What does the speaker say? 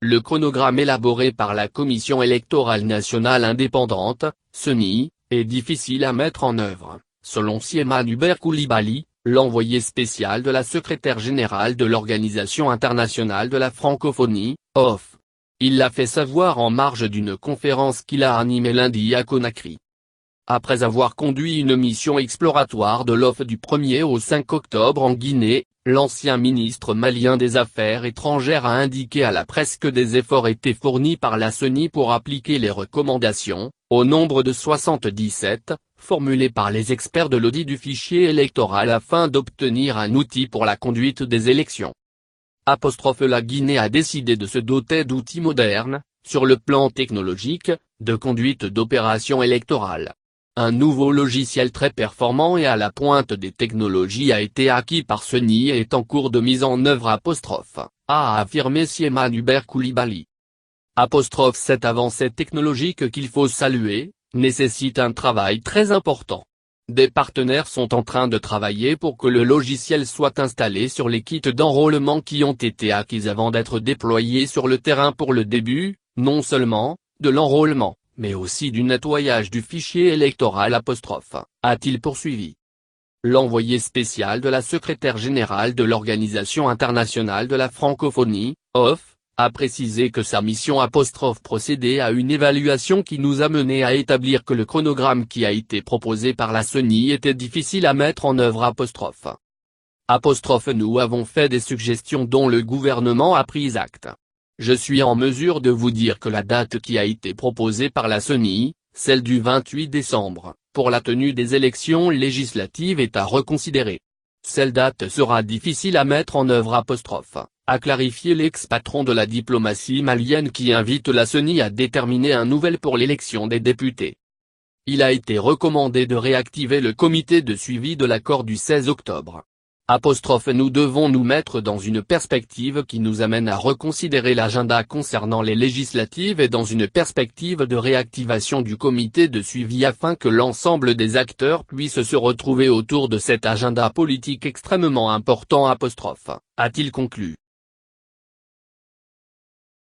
Le chronogramme élaboré par la Commission électorale nationale indépendante, CENI, est difficile à mettre en œuvre, selon Siema Hubert Coulibaly, l'envoyé spécial de la secrétaire générale de l'Organisation internationale de la francophonie, OFF. Il l'a fait savoir en marge d'une conférence qu'il a animée lundi à Conakry. Après avoir conduit une mission exploratoire de l'OFF du 1er au 5 octobre en Guinée, l'ancien ministre malien des Affaires étrangères a indiqué à la presse que des efforts étaient fournis par la CENI pour appliquer les recommandations, au nombre de 77, formulées par les experts de l'audit du fichier électoral afin d'obtenir un outil pour la conduite des élections. La Guinée a décidé de se doter d'outils modernes, sur le plan technologique, de conduite d'opérations électorales. Un nouveau logiciel très performant et à la pointe des technologies a été acquis par CENI et est en cours de mise en œuvre a affirmé Siema Hubert Coulibaly. Cette avancée technologique qu'il faut saluer, nécessite un travail très important. Des partenaires sont en train de travailler pour que le logiciel soit installé sur les kits d'enrôlement qui ont été acquis avant d'être déployés sur le terrain pour le début, non seulement, de l'enrôlement, mais aussi du nettoyage du fichier électoral a-t-il poursuivi. L'envoyé spécial de la secrétaire générale de l'Organisation internationale de la francophonie, OFF, a précisé que sa mission procédait à une évaluation qui nous a mené à établir que le chronogramme qui a été proposé par la CENI était difficile à mettre en œuvre Nous avons fait des suggestions dont le gouvernement a pris acte. Je suis en mesure de vous dire que la date qui a été proposée par la CENI, celle du 28 décembre, pour la tenue des élections législatives est à reconsidérer. Cette date sera difficile à mettre en œuvre a clarifié l'ex-patron de la diplomatie malienne qui invite la CENI à déterminer un nouvel pour l'élection des députés. Il a été recommandé de réactiver le comité de suivi de l'accord du 16 octobre. Nous devons nous mettre dans une perspective qui nous amène à reconsidérer l'agenda concernant les législatives et dans une perspective de réactivation du comité de suivi afin que l'ensemble des acteurs puissent se retrouver autour de cet agenda politique extrêmement important a-t-il conclu.